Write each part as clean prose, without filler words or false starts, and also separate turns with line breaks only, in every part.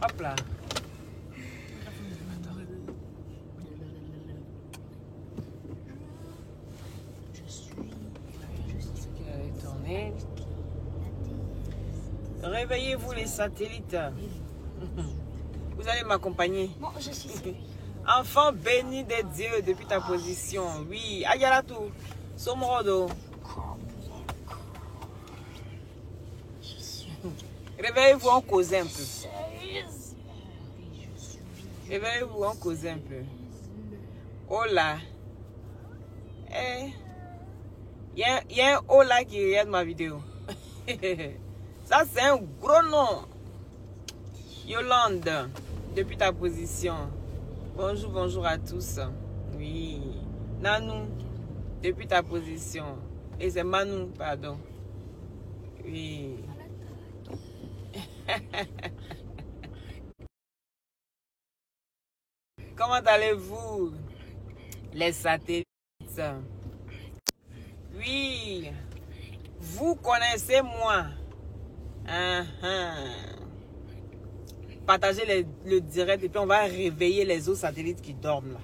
Hop là. Réveillez-vous les satellites. Vous allez m'accompagner.
Bon, je suis ici.
Enfant béni des dieux depuis ta position. Oui, Ayalatu. Somrodo. Réveillez-vous en cause un peu. Réveillez-vous en cause un peu. Oh là. Il y a un oh là qui regarde ma vidéo. Ça, c'est un gros nom. Yolande, depuis ta position. Bonjour, bonjour à tous. Oui. Nanou, depuis ta position. Et c'est Manou, pardon. Oui. Comment allez-vous, les satellites? Oui. Vous connaissez moi. Partagez le direct et puis on va réveiller les autres satellites qui dorment là.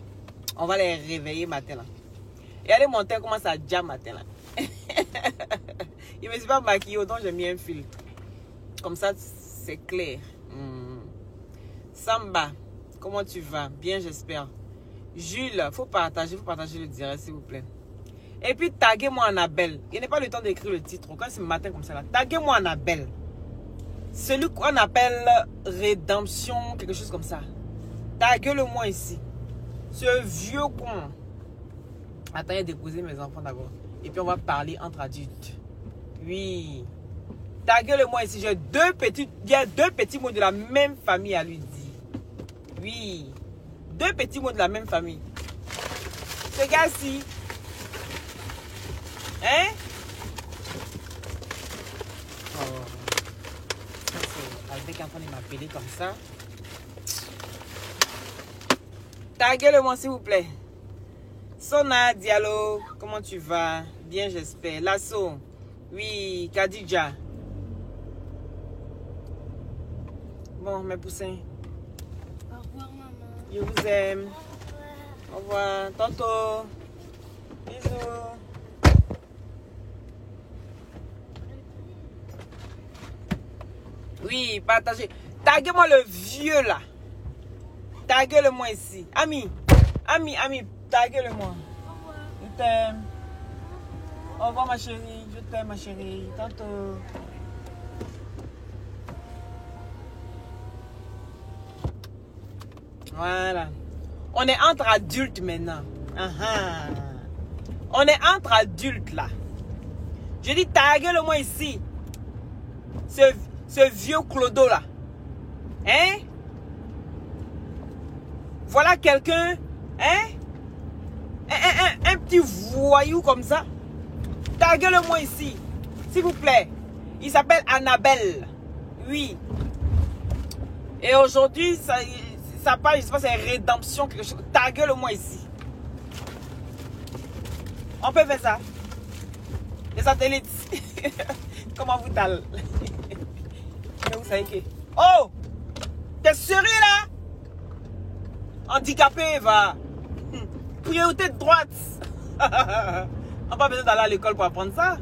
On va les réveiller matin là. Et allez monter comment ça jam matin là. Il ne me suis pas maquillé autant j'ai mis un filtre. Comme ça c'est clair. Samba, comment tu vas? Bien j'espère. Jules, faut partager le direct s'il vous plaît. Et puis taguez-moi Annabelle. Il n'est pas le temps d'écrire le titre. Quand c'est matin comme ça là, taguez-moi Annabelle. Celui qu'on appelle rédemption, quelque chose comme ça. Taguez-le-moi ici. Ce vieux con. Attends, il a déposé mes enfants d'abord. Et puis on va parler entre adultes. Oui. Taguez-le-moi ici. J'ai il y a deux petits mots de la même famille à lui dire. Oui. Deux petits mots de la même famille. Ce gars-ci. Hein? Oh. Avec un enfant de m'appeler comme ça. Taguez-le-moi s'il vous plaît. Sona Diallo, comment tu vas? Bien j'espère. Lasso. Oui, Kadija. Bon, mes poussins.
Au revoir, maman.
Je vous aime. Au revoir. Tantôt. Bisous. Oui, partagez. Taguez-moi le vieux là. Taguez-le-moi ici. Ami, taguez-le-moi. Je t'aime. Au revoir ma chérie. Je t'aime ma chérie. Tantôt. Voilà. On est entre adultes maintenant. On est entre adultes là. Je dis taguez-le-moi ici. Ce vieux clodo là. Hein? Voilà quelqu'un. Hein? Un petit voyou comme ça. Taguez-le-moi ici. S'il vous plaît. Il s'appelle Annabelle. Oui. Et aujourd'hui, ça parle, je sais pas, c'est rédemption, quelque chose. Taguez-le-moi ici. On peut faire ça. Les satellites. Comment vous talent? Vous savez que... Oh! T'es sérieux là? Handicapé, va. Priorité de droite. On n'a pas besoin d'aller à l'école pour apprendre ça.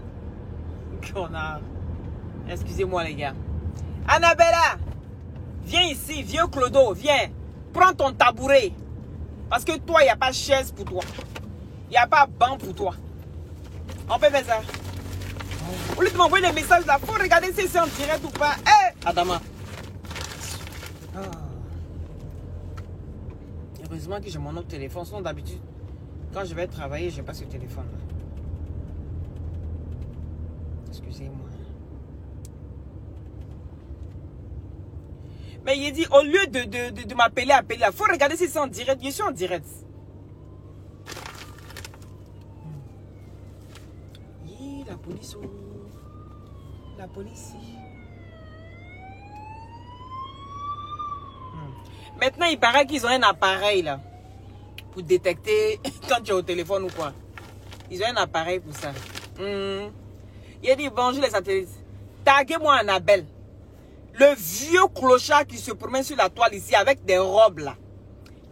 Connard. Excusez-moi les gars. Annabella, viens ici, vieux Clodo, viens. Prends ton tabouret. Parce que toi, il n'y a pas de chaise pour toi. Il n'y a pas de banc pour toi. On peut faire ça. Au lieu de m'envoyer des messages là, faut regarder si c'est en direct ou pas. Hé, Adama. Heureusement que j'ai mon autre téléphone. Sinon, d'habitude, quand je vais travailler, je n'ai pas ce téléphone là. Excusez-moi. Mais il dit, au lieu de m'appeler, il faut regarder si c'est en direct. Je suis en direct. La police. La police. Maintenant, il paraît qu'ils ont un appareil là. Pour détecter quand tu es au téléphone ou quoi. Ils ont un appareil pour ça. Il a dit, bonjour les satellites. Taguez-moi Annabelle. Le vieux clochard qui se promène sur la toile ici avec des robes là.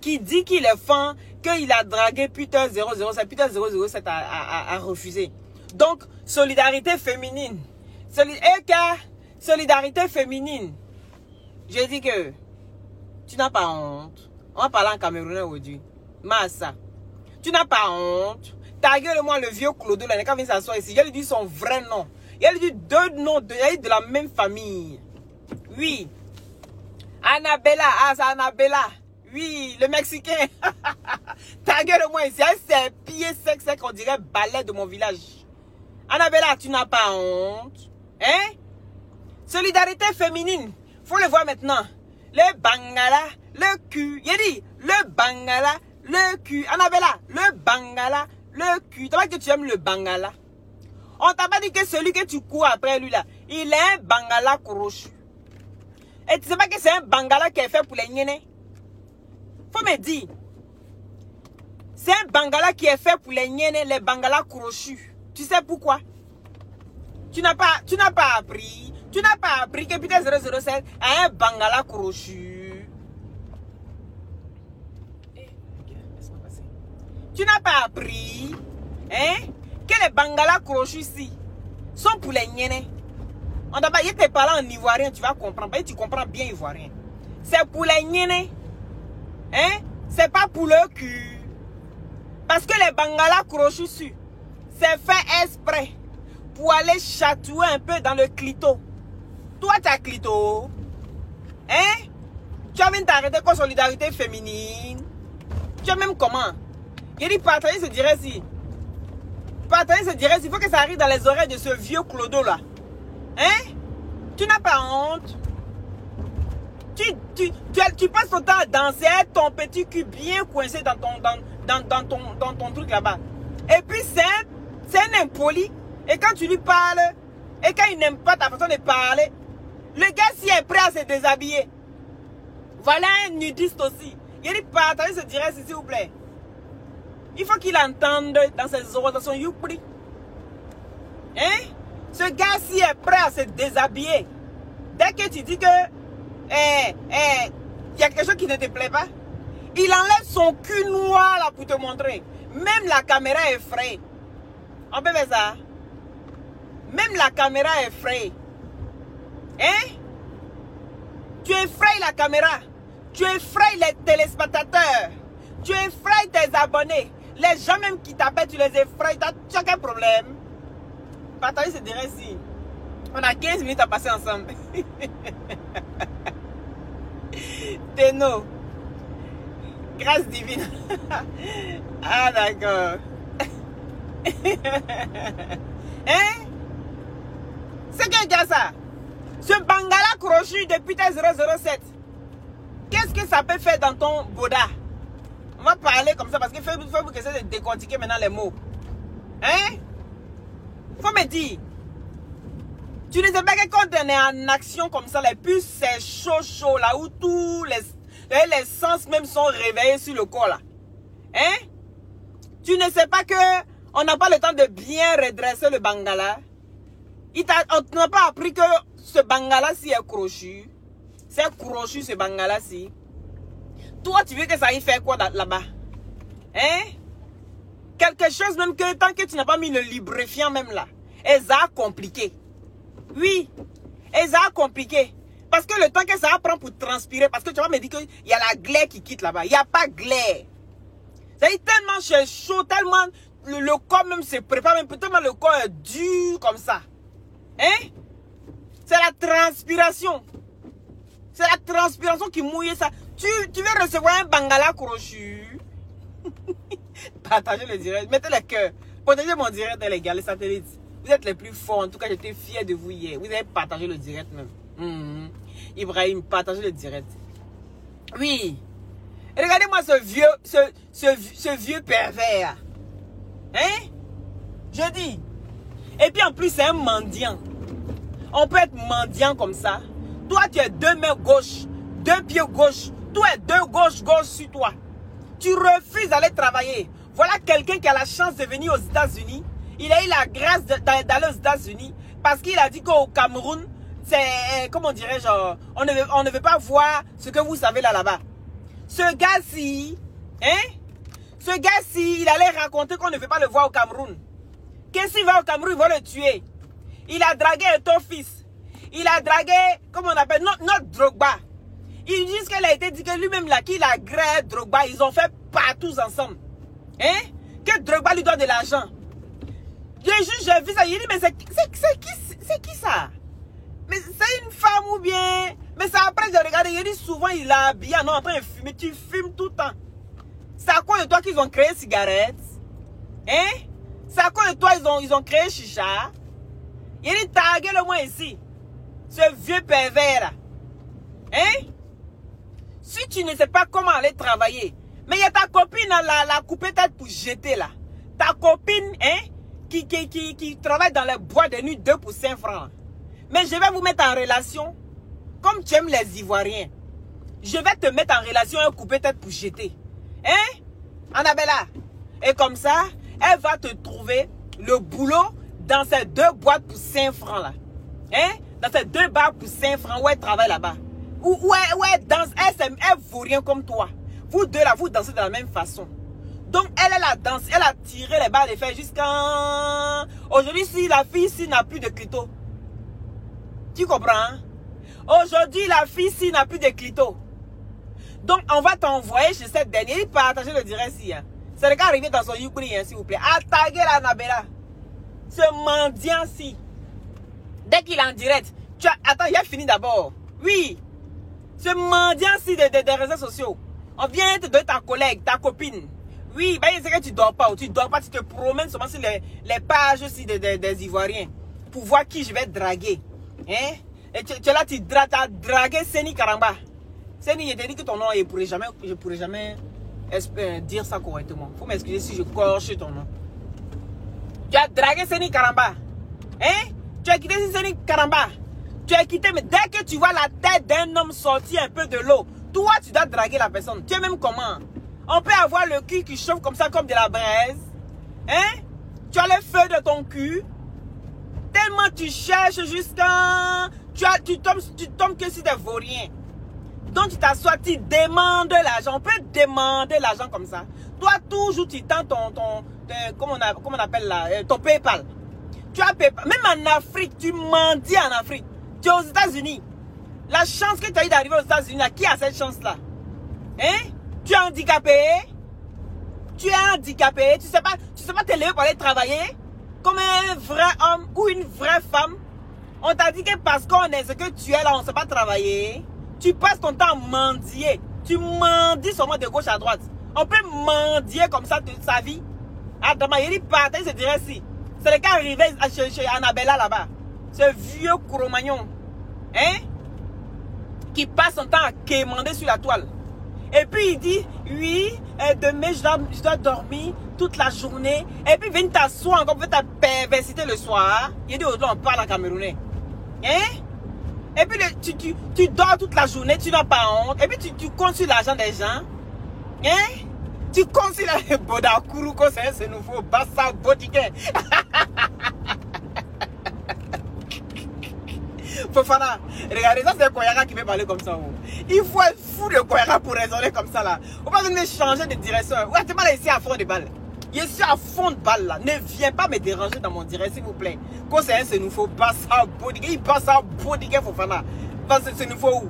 Qui dit qu'il est fan, qu'il a dragué Peter 007. Peter 007 a refusé. Donc, solidarité féminine. Solidarité féminine. Je dis que tu n'as pas honte. On va parler en camerounais aujourd'hui. Massa. Tu n'as pas honte. Taguez-le-moi le vieux Clodo là. Quand il vient s'asseoir ici, il lui dit son vrai nom. Il lui dit deux noms de la même famille. Oui. Annabella. Ah, c'est Annabella. Oui, le Mexicain. Taguez-le-moi ici. C'est pieds secs, on dirait balai de mon village. Annabella, tu n'as pas honte. Hein? Solidarité féminine. Faut le voir maintenant. Le bangala, le cul. Il dit, le bangala, le cul. Annabella, le bangala, le cul. Tu vois que tu aimes le bangala? On t'a pas dit que celui que tu cours après lui là, il est un bangala crochu. Et tu sais pas que c'est un bangala qui est fait pour les niennes? Faut me dire. C'est un bangala qui est fait pour les niennes, les bangalas crochus. Tu sais pourquoi? Tu n'as pas appris. Tu n'as pas appris que Peter 007 a un bangala crochu. Tu n'as pas appris, hein, que les bangalas crochus ici sont pour les niennes. On t'a pas dit que tu parles en ivoirien, tu vas comprendre. Tu comprends bien ivoirien. C'est pour les niennes. Hein? C'est pas pour le cul. Parce que les bangalas crochus ici, c'est fait exprès pour aller chatouiller un peu dans le clito. Toi, tu as clito. Hein? Tu as même t'arrêter comme solidarité féminine. Tu as même comment? Il dit partager se dirait si. Partager se dirait si. Il faut que ça arrive dans les oreilles de ce vieux clodo là. Hein? Tu n'as pas honte. Tu passes ton temps à danser avec ton petit cul bien coincé dans ton truc là-bas. Et puis c'est un impoli. Et quand tu lui parles, et quand il n'aime pas ta façon de parler, le gars s'y est prêt à se déshabiller. Voilà un nudiste aussi. Il dit partagez ce direct s'il vous plaît. Il faut qu'il entende dans ses oreilles, dans son youpri. Hein? Ce gars s'y est prêt à se déshabiller. Dès que tu dis que il y a quelque chose qui ne te plaît pas, il enlève son cul noir là pour te montrer. Même la caméra est frayée. On peut faire ça. Même la caméra est frayée. Hein? Tu effraies la caméra. Tu effraies les téléspectateurs. Tu effraies tes abonnés. Les gens même qui t'appellent, tu les effraies. Tu as quel problème? Partagez ce direct-ci. On a 15 minutes à passer ensemble. Teno. Grâce divine. Ah d'accord. Hein? C'est quel gars ça? Ce bangala crochu de Peter 007. Qu'est-ce que ça peut faire dans ton boda? On va parler comme ça parce que Facebook essaie de décortiquer maintenant les mots. Hein? Faut me dire. Tu ne sais pas que quand on est en action comme ça, les puces c'est chaud là où tous les sens même sont réveillés sur le corps là. Hein? Tu ne sais pas que on n'a pas le temps de bien redresser le bangala. On n'a pas appris que ce bangala-ci est crochu. C'est crochu ce bangala-ci. Toi, tu veux que ça y fait quoi là-bas? Hein? Quelque chose même que tant que tu n'as pas mis le lubrifiant même là. Et ça a compliqué. Oui. Et ça a compliqué. Parce que le temps que ça prend pour transpirer, parce que tu vas me dire qu'il y a la glaire qui quitte là-bas. Il n'y a pas glaire. C'est tellement chaud, tellement le corps même se prépare, même tellement le corps est dur comme ça. Hein? C'est la transpiration. C'est la transpiration qui mouille ça. Tu veux recevoir un bangala crochu. Partagez le direct. Mettez le cœur. Partagez mon direct, les gars, les satellites. Vous êtes les plus forts. En tout cas, j'étais fier de vous hier. Vous avez partagé le direct même. Ibrahim, partagez le direct. Oui. Et regardez-moi ce vieux pervers. Hein? Je dis. Et puis en plus, c'est un mendiant. On peut être mendiant comme ça. Toi, tu es deux mains gauches, deux pieds gauches. Toi, deux gauches sur toi. Tu refuses d'aller travailler. Voilà quelqu'un qui a la chance de venir aux États-Unis. Il a eu la grâce d'aller aux États-Unis parce qu'il a dit qu'au Cameroun, c'est, comment dirais-je, on ne veut pas voir ce que vous savez là-bas. Ce gars-ci, hein, ce gars-ci, il allait raconter qu'on ne veut pas le voir au Cameroun. Qu'est-ce qu'il va au Cameroun, il va le tuer. Il a dragué ton fils. Il a dragué, comment on appelle, notre Drogba. Ils disent qu'elle a été dit que lui-même là, qu'il a gré Drogba, ils ont fait partout ensemble. Hein? Que Drogba lui donne de l'argent. J'ai vu ça, il dit, mais c'est qui ça? Mais c'est une femme ou bien? Mais ça après, j'ai regardé, il dit souvent, il a habillé, non, en train de fumer, tu fumes tout le temps. C'est à quoi de toi qu'ils ont créé cigarettes? Hein? C'est à quoi de toi ils ont créé chicha? Il dit, taguez-le moi ici. Ce vieux pervers là. Hein? Si tu ne sais pas comment aller travailler, mais il y a ta copine la coupée tête pour jeter là. Ta copine, hein, qui travaille dans les boîtes de nuit 2 pour 5 francs. Mais je vais vous mettre en relation, comme tu aimes les Ivoiriens. Je vais te mettre en relation un coupé tête pour jeter. Hein? Annabella. Et comme ça, elle va te trouver le boulot dans ces 2 boîtes pour 5 francs là. Hein? Dans ces 2 bars pour 5 francs où elle travaille là-bas. Où elle danse, elle vaut rien comme toi. Vous deux là, vous dansez de la même façon. Donc elle a dansé, elle a tiré les barres de fer jusqu'à... Aujourd'hui, si la fille ici n'a plus de clito. Tu comprends? Hein? Aujourd'hui, la fille ici n'a plus de clito. Donc on va t'envoyer chez cette dernière. Il partager le direct ici. Hein. C'est le gars arrivé dans son Yukri, hein, s'il vous plaît. Attaquez la Annabella. Ce mendiant-ci. Dès qu'il est en direct. Attends, il a fini d'abord. Oui. Ce mendiant-ci des réseaux sociaux. On vient te donner ta collègue, ta copine. Oui, ben c'est que tu dors pas. Ou tu dors pas, tu te promènes seulement sur les pages aussi des Ivoiriens. Pour voir qui je vais draguer. Hein? Et tu es là, tu as dragué Seni Karamba. Seni, je te dis que ton nom, je ne pourrais jamais dire ça correctement. Faut m'excuser si je corche ton nom. Tu as dragué Seni Karamba. Hein? Tu as quitté Seni Karamba. Tu as quitté, mais dès que tu vois la tête d'un homme sortir un peu de l'eau, toi, tu dois draguer la personne. Tu es même comment? On peut avoir le cul qui chauffe comme ça, comme de la braise. Hein? Tu as le feu de ton cul. Tellement tu cherches jusqu'à... Tu tombes que si des vauriens. Donc tu t'assois, tu demandes l'argent. On peut demander l'argent comme ça. Toi, toujours, tu tends comment on appelle là, ton PayPal. Tu as PayPal. Même en Afrique, tu mendies en Afrique. Tu es aux États-Unis. La chance que tu as eu d'arriver aux États-Unis, qui a cette chance-là? Hein? Tu es handicapé? Tu es handicapé? Tu sais pas te lever pour aller travailler? Comme un vrai homme ou une vraie femme? On t'a dit que parce qu'on est ce que tu es là, on ne sait pas travailler. Tu passes ton temps à mendier. Tu mendis seulement de gauche à droite. On peut mendier comme ça toute sa vie. Adama, il partage ce dirait si. C'est le cas arrivé chez Annabella là-bas. Ce vieux Cro-Magnon. Hein? Qui passe son temps à quémander sur la toile. Et puis il dit, oui, demain je dois dormir toute la journée. Et puis viens t'asseoir encore pour faire ta perversité le soir. Il dit, aujourd'hui on parle en camerounais. Hein? Et puis tu dors toute la journée, tu n'as pas honte. Et puis tu comptes sur l'argent des gens. Hein? Tu comptes sur la Bodakuru, c'est nouveau. Bassa Bodiquet. Fofana, regardez, ça c'est Koyara qui veut parler comme ça. Oh. Il faut être fou de Koyara pour raisonner comme ça là. On va venir changer de direction. Ouais, t'es mal ici à fond de balle. Je suis à fond de balle là. Ne viens pas me déranger dans mon direct s'il vous plaît. Quand c'est un c'est nouveau, Bassa Bodiquet. Il passe à Bodiquet Fofana. C'est nouveau où?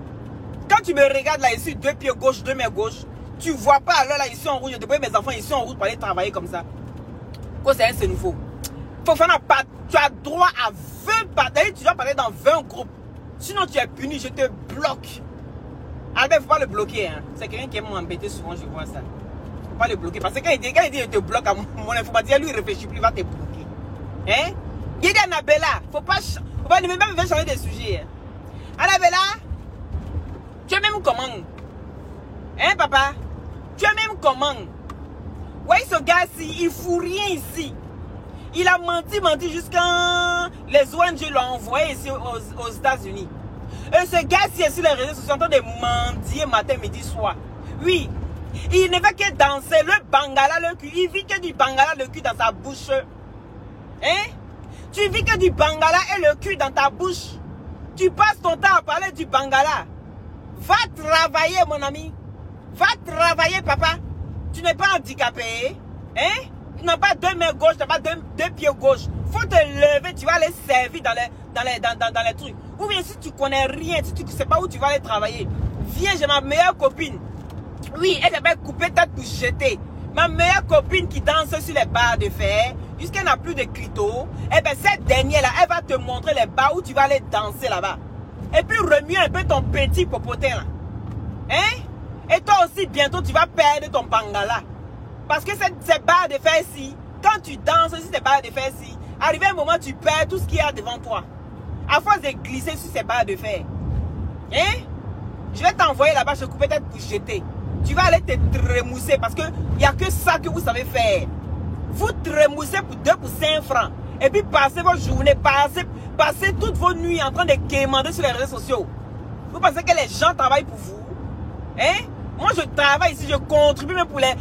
Quand tu me regardes là ici, 2 pieds gauche, 2 mains gauche, tu vois pas alors là ici en route. Je dépose mes enfants ici en route pour aller travailler comme ça. Quand c'est un c'est nouveau. Fofana, tu as droit à 20 parties. Tu dois parler dans 20 groupes. Sinon, tu es puni, je te bloque. Albert, il ne faut pas le bloquer. Hein. C'est quelqu'un qui aime m'embêter souvent, je vois ça. Il ne faut pas le bloquer. Parce que quand il dit je te bloque à mon informatique, lui, il réfléchit plus, il va te bloquer. Hein? Il dit Annabella, il ne faut pas même changer de sujet. Hein. Annabella, tu es même comment? Hein, papa? Tu es même comment? Ouais, ce gars-ci, il ne fout rien ici. Il a menti jusqu'à... Les ONG l'ont envoyé ici aux États-Unis. Et ce gars-ci est sur les réseaux sociaux en train de mendier matin, midi, soir. Oui. Il ne fait que danser le bangala, le cul. Il vit que du bangala, le cul dans sa bouche. Hein? Tu vis que du bangala et le cul dans ta bouche. Tu passes ton temps à parler du Bangala. Va travailler, mon ami. Va travailler, papa. Tu n'es pas handicapé. Hein? Tu n'as pas deux mains gauches, tu n'as pas deux pieds gauches. Faut te lever, tu vas aller servir dans les trucs. Ou bien si tu connais rien, si tu ne sais pas où tu vas aller travailler, viens, j'ai ma meilleure copine. Oui, elle s'appelle couper tête pour jeter. Ma meilleure copine qui danse sur les barres de fer, jusqu'elle n'a plus de clito, eh bien cette dernière-là, elle va te montrer les barres où tu vas aller danser là-bas. Et puis remue un peu ton petit popotin là. Hein? Et toi aussi, bientôt, tu vas perdre ton Bangala. Parce que ces barres de fer-ci, quand tu danses sur ces barres de fer-ci, arrivé un moment, tu perds tout ce qu'il y a devant toi. À force de glisser sur ces barres de fer. Hein? Je vais t'envoyer là-bas, je coupe peut-être pour jeter. Tu vas aller te trémousser parce qu'il n'y a que ça que vous savez faire. Vous trémoussez pour 2 pour 5 francs. Et puis passez vos journées, passez toutes vos nuits en train de quémander sur les réseaux sociaux. Vous pensez que les gens travaillent pour vous? Hein? Moi je travaille ici, je contribue même pour les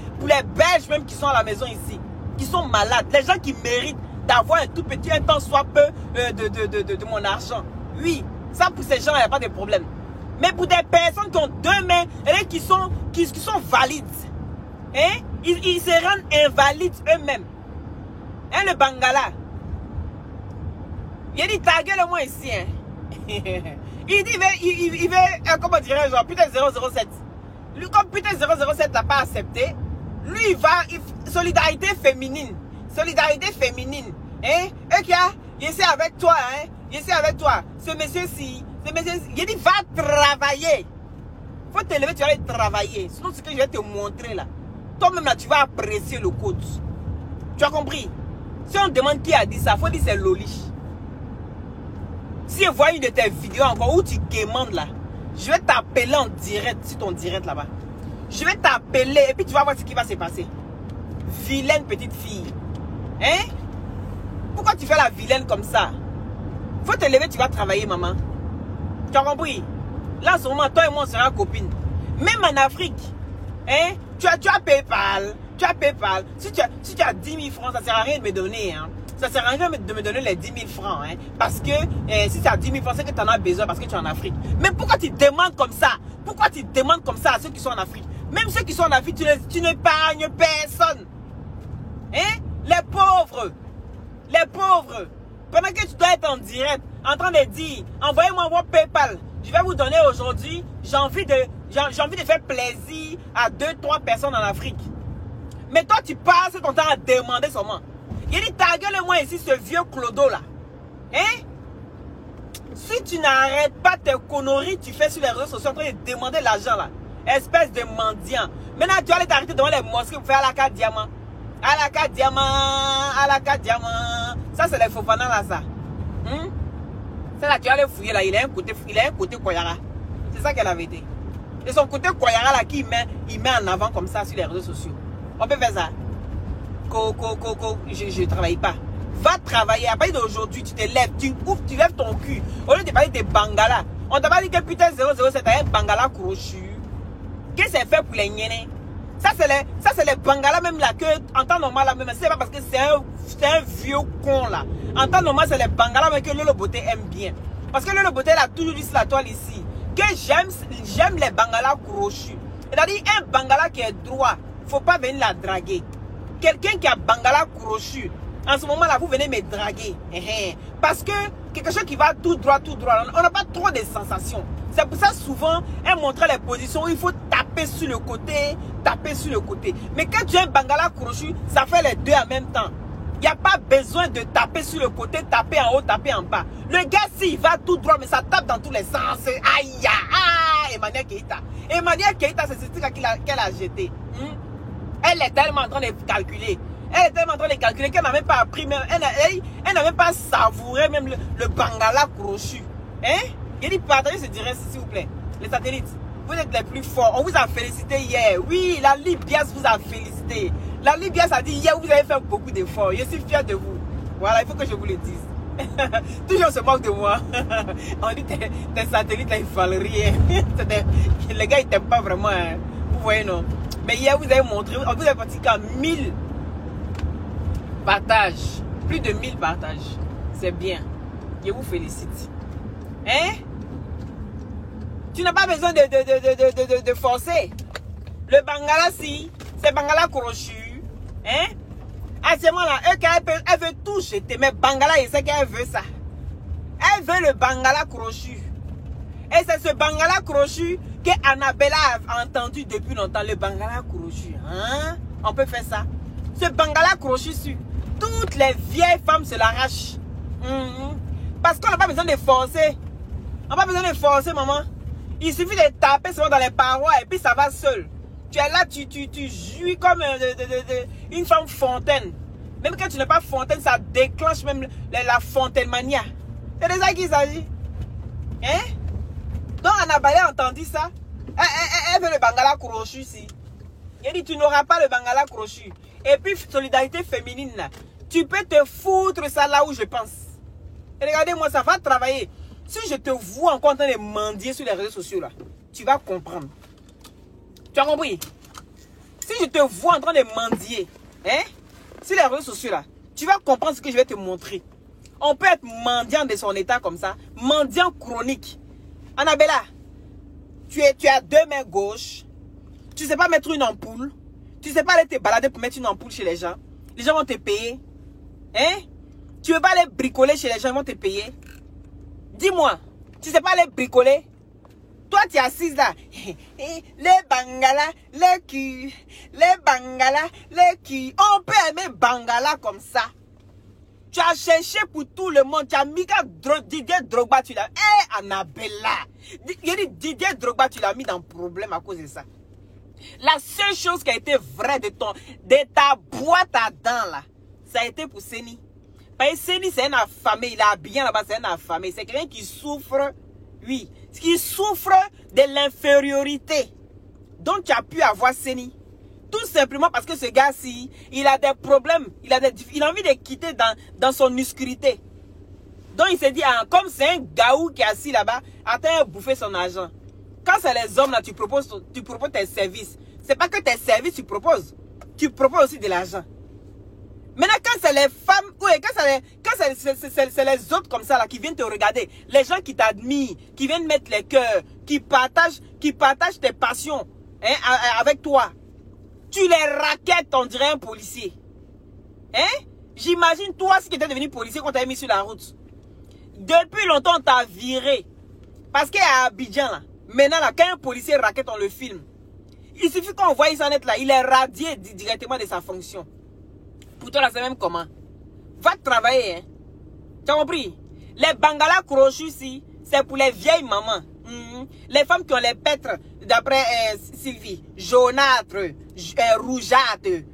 Belges même qui sont à la maison ici. Qui sont malades. Les gens qui méritent d'avoir un tout petit, un temps soit peu de mon argent. Oui, ça pour ces gens, il n'y a pas de problème. Mais pour des personnes qui ont 2 mains et qui sont valides, hein? Ils se rendent invalides eux-mêmes. Hein, le Bangala? Il a dit, taguez-le moi ici. Hein? Il dit, il veut comment dirais-je, genre, putain 007. Lui, comme putain 007 n'a pas accepté, lui, il va, solidarité féminine. Solidarité féminine. Hein? Et qui a, il essaie avec toi, hein? Il essaie avec toi. Ce monsieur-ci, il dit, va travailler. Faut te lever, tu vas aller travailler. Sinon, ce que je vais te montrer là. Toi-même là, tu vas apprécier le code. Tu as compris? Si on demande qui a dit ça, il faut dire c'est Loli. Si je vois une de tes vidéos encore où tu quémandes là, je vais t'appeler en direct sur ton direct là-bas. Je vais t'appeler et puis tu vas voir ce qui va se passer. Vilaine petite fille. Hein? Pourquoi tu fais la vilaine comme ça? Faut te lever, tu vas travailler, maman. Tu as compris? Là, en ce moment, toi et moi, on sera copines. Même en Afrique, hein? Tu as PayPal. Tu as PayPal. Si tu as 10 000 francs, ça ne sert à rien de me donner. Hein? Ça ne sert à rien de me donner les 10 000 francs. Hein? Parce que si tu as 10 000 francs, c'est que tu en as besoin parce que tu es en Afrique. Mais pourquoi tu demandes comme ça? Pourquoi tu demandes comme ça à ceux qui sont en Afrique? Même ceux qui sont en Afrique, tu n'épargnes personne. Hein? Les pauvres. Les pauvres. Pendant que tu dois être en direct, en train de dire, envoyez-moi vos PayPal. Je vais vous donner aujourd'hui, j'ai envie de faire plaisir à 2-3 personnes en Afrique. Mais toi, tu passes ton temps à demander seulement. Il dit, taguez-le-moi ici, ce vieux clodo là. Hein? Si tu n'arrêtes pas tes conneries, tu fais sur les réseaux sociaux en train de demander l'argent là. Espèce de mendiant. Maintenant, tu vas aller t'arrêter devant les mosquées pour faire à la carte diamant. À la carte diamant, à la carte diamant. Ça, c'est les Fofana là, ça. Ça là, tu vas aller fouiller là. Il a un côté Koyara. C'est ça qu'elle avait été. Et son côté Koyara là, il met en avant comme ça sur les réseaux sociaux. On peut faire ça. Je ne travaille pas. Va travailler. À partir d'aujourd'hui, tu te lèves, tu lèves ton cul. Au lieu de parler de Bangala, on t'a pas dit que putain 007 a un Bangala crochu. Qu'est-ce que c'est fait pour les niennes? Ça, c'est les Bangala même là, que en temps normal là, même, c'est pas parce que c'est un vieux con là. En temps normal, c'est les Bangala mais que Lolo Beauté aime bien. Parce que Lolo Beauté, elle a toujours dit sur la toile ici, que j'aime les Bangala crochus. C'est-à-dire, un Bangala qui est droit, faut pas venir la draguer. Quelqu'un qui a Bangala crochu, en ce moment là, vous venez me draguer. Parce que quelque chose qui va tout droit, on n'a pas trop de sensations. C'est pour ça souvent, elle montre les positions où il faut taper sur le côté, Mais quand tu as un Bangala crochu, ça fait les deux en même temps. Il n'y a pas besoin de taper sur le côté, taper en haut, taper en bas. Le gars, s'il va tout droit, mais ça tape dans tous les sens. Aïe, aïe, Emmanuel Keïta. Emmanuel Keïta, c'est ce truc qu'elle a jeté. Elle est tellement en train de calculer. Qu'elle n'a même pas appris, elle n'a même pas savouré même le Bangala crochu. Hein? Il dit partagez ce direct s'il vous plaît. Les satellites, vous êtes les plus forts. On vous a félicité hier. Oui, la Libias vous a félicité. La Libias a dit hier vous avez fait beaucoup d'efforts. Je suis fier de vous. Voilà, il faut que je vous le dise. Toujours on se moque de moi. On dit tes satellites là ils valent rien. Les gars ils t'aiment pas vraiment. Hein. Vous voyez non. Mais hier vous avez montré, vous avez pratiqué 1000 partages. Plus de 1000 partages. C'est bien. Je vous félicite. Hein? Tu n'as pas besoin de forcer. Le Bangala, si, c'est Bangala crochu. Hein? À ce moment-là, elle veut tout jeter. Mais Bangala, il sait qu'elle veut ça. Elle veut le Bangala crochu. Et c'est ce Bangala crochu que Annabella a entendu depuis longtemps. Le Bangala crochu. Hein? On peut faire ça. Ce Bangala crochu, toutes les vieilles femmes se l'arrachent. Parce qu'on n'a pas besoin de forcer. On n'a pas besoin de forcer, maman. Il suffit de taper seulement dans les parois et puis ça va seul. Tu es là, tu jouis comme une femme fontaine. Même quand tu n'es pas fontaine, ça déclenche même la fontaine mania. C'est de ça qu'il s'agit. Hein? Donc Annabelle a entendu ça. Elle veut le Bangala crochu ici. Elle dit tu n'auras pas le Bangala crochu. Et puis solidarité féminine là. Tu peux te foutre ça là où je pense. Et regardez-moi, ça va travailler. Si je te vois encore en train de mendier sur les réseaux sociaux là, tu vas comprendre. Tu as compris? Si je te vois en train de mendier, hein, sur les réseaux sociaux là, tu vas comprendre ce que je vais te montrer. On peut être mendiant de son état comme ça, mendiant chronique. Annabella, tu as deux mains gauches, tu ne sais pas mettre une ampoule, tu ne sais pas aller te balader pour mettre une ampoule chez les gens vont te payer. Hein? Tu ne veux pas aller bricoler chez les gens, ils vont te payer. Dis-moi, tu ne sais pas aller bricoler? Toi, tu es assise là. Les Bangala, les culs. Les Bangala, les culs. On peut aimer Bangala comme ça. Tu as cherché pour tout le monde. Tu as mis Didier Drogba, tu l'as. Annabella. Didier Drogba, tu l'as mis dans le problème à cause de ça. La seule chose qui a été vraie de ta boîte à dents là, ça a été pour Seni. Parce que Seni, c'est un affamé. Il est habillé là-bas, c'est un affamé. C'est quelqu'un qui souffre, oui, qui souffre de l'infériorité. Donc, tu as pu avoir Seni. Tout simplement parce que ce gars-ci, il a des problèmes. Il a envie de quitter dans son obscurité. Donc, il s'est dit, ah, comme c'est un gaou qui est assis là-bas, attends, bouffer son argent. Quand c'est les hommes, là, tu proposes tes services. C'est pas que tes services, tu proposes aussi de l'argent. Maintenant, quand c'est les femmes, oui, quand c'est les autres comme ça, là, qui viennent te regarder, les gens qui t'admirent, qui viennent mettre les cœurs, qui partagent tes passions, hein, avec toi, tu les raquettes, on dirait un policier. Hein? J'imagine, toi, si tu étais devenu policier, qu'on t'avait mis sur la route. Depuis longtemps, on t'a viré. Parce qu'à Abidjan, là, maintenant, là, quand un policier raquette, on le filme. Il suffit qu'on voit s'en être là, il est radié directement de sa fonction. Pour toi, là, c'est même comment? Va travailler, hein? Tu as compris? Les Bangala crochus ici, c'est pour les vieilles mamans. Les femmes qui ont les pêtres, d'après Sylvie, jaunâtres, rougeâtres,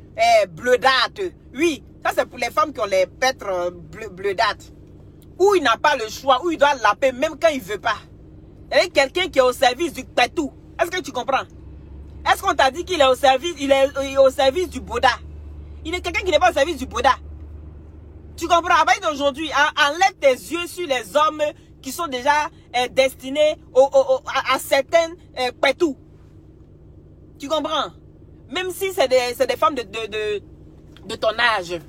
bleudâtres. Oui, ça c'est pour les femmes qui ont les pêtres bleudâtres. Où il n'a pas le choix, où il doit laper même quand il ne veut pas. Et quelqu'un qui est au service du pétou. Est-ce que tu comprends? Est-ce qu'on t'a dit qu'il est au service du Bouddha? Il est quelqu'un qui n'est pas au service du Bouddha. Tu comprends? À partir d'aujourd'hui, enlève tes yeux sur les hommes qui sont déjà destinés à certaines pétous. Tu comprends? Même si c'est des femmes de ton âge.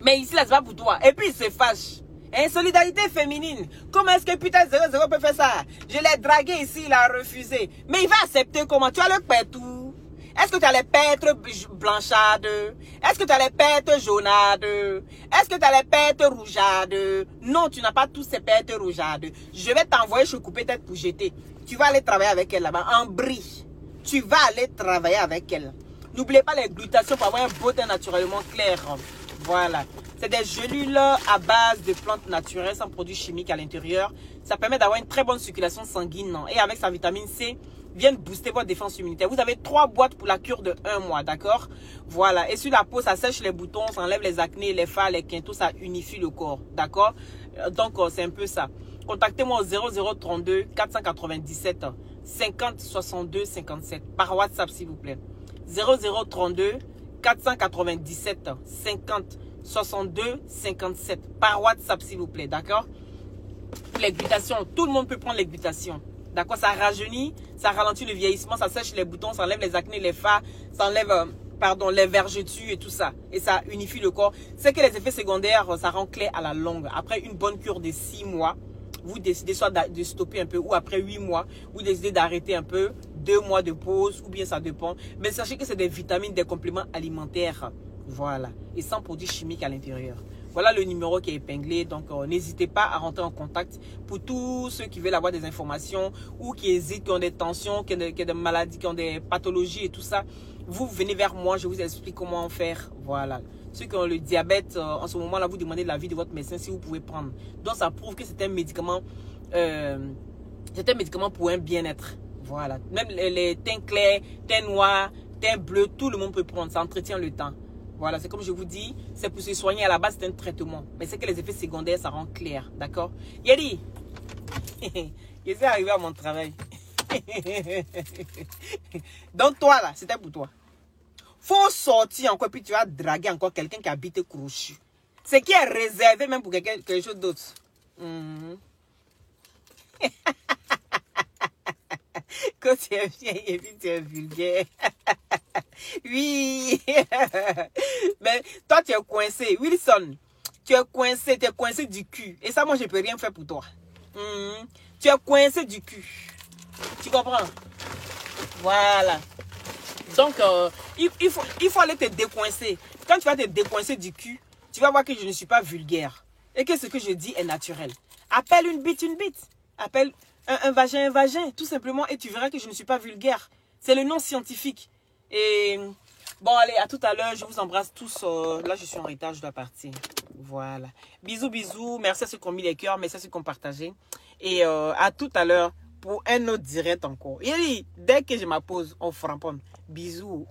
Mais ici, là, c'est pas pour toi. Et puis, il se fâche. Hein, solidarité féminine. Comment est-ce que putain 00 peut faire ça? Je l'ai dragué ici, il a refusé. Mais il va accepter comment? Tu as le pétou. Est-ce que tu as les pêtres blanchades? Est-ce que tu as les pêtres jaunades? Est-ce que tu as les pêtres rougeades? Non, tu n'as pas tous ces pêtres rougeades. Je vais t'envoyer chez Coupé Tête pour jeter. Tu vas aller travailler avec elle là-bas, en brie. Tu vas aller travailler avec elle. N'oubliez pas les glutations pour avoir un beau teint naturellement clair. Voilà. C'est des gélules à base de plantes naturelles sans produits chimiques à l'intérieur. Ça permet d'avoir une très bonne circulation sanguine. Et avec sa vitamine C, viennent booster votre défense immunitaire. Vous avez 3 boîtes pour la cure de 1 mois, d'accord? Voilà. Et sur la peau, ça sèche les boutons, ça enlève les acnés, les fards, les quintaux, ça unifie le corps, d'accord? Donc, c'est un peu ça. Contactez-moi au 0032 497 50 62 57 par WhatsApp, s'il vous plaît. 0032 497 50 62 57 par WhatsApp, s'il vous plaît, d'accord? Les glutations, tout le monde peut prendre les glutations. D'accord, ça rajeunit, ça ralentit le vieillissement, ça sèche les boutons, ça enlève les acnés, les fards, ça enlève, les vergetures et tout ça. Et ça unifie le corps. C'est que les effets secondaires, ça rend clair à la longue. Après une bonne cure de 6 mois, vous décidez soit de stopper un peu, ou après 8 mois, vous décidez d'arrêter un peu, 2 mois de pause, ou bien ça dépend. Mais sachez que c'est des vitamines, des compléments alimentaires. Voilà. Et sans produits chimiques à l'intérieur. Voilà le numéro qui est épinglé. Donc, n'hésitez pas à rentrer en contact pour tous ceux qui veulent avoir des informations ou qui hésitent, qui ont des tensions, qui ont des maladies, qui ont des pathologies et tout ça. Vous venez vers moi, je vous explique comment faire. Voilà. Ceux qui ont le diabète, en ce moment-là, vous demandez l'avis de votre médecin si vous pouvez prendre. Donc, ça prouve que c'est un médicament pour un bien-être. Voilà. Même les teints clairs, teints noirs, teints bleus, tout le monde peut prendre. Ça entretient le temps. Voilà, c'est comme je vous dis, c'est pour se soigner à la base, c'est un traitement. Mais c'est que les effets secondaires, ça rend clair, d'accord? Yadi, je suis arrivé à mon travail. Donc toi là, c'était pour toi. Faut sortir encore, puis tu vas draguer encore quelqu'un qui habite Crochu. Ce qui est réservé même pour quelque chose d'autre. Quand tu es vieille et puis tu es vulgaire. Oui. Mais toi, tu es coincé. Wilson, tu es coincé du cul. Et ça, moi, je ne peux rien faire pour toi. Tu es coincé du cul. Tu comprends? Voilà. Donc, il faut aller te décoincer. Quand tu vas te décoincer du cul, tu vas voir que je ne suis pas vulgaire. Et que ce que je dis est naturel. Appelle une bite. Appelle un vagin, tout simplement. Et tu verras que je ne suis pas vulgaire. C'est le nom scientifique. Et bon, allez, à tout à l'heure. Je vous embrasse tous. Là, je suis en retard, je dois partir. Voilà. Bisous, bisous. Merci à ceux qui ont mis les cœurs. Merci à ceux qui ont partagé. Et à tout à l'heure pour un autre direct encore. Et dès que je m'appose, on framponne. Bisous.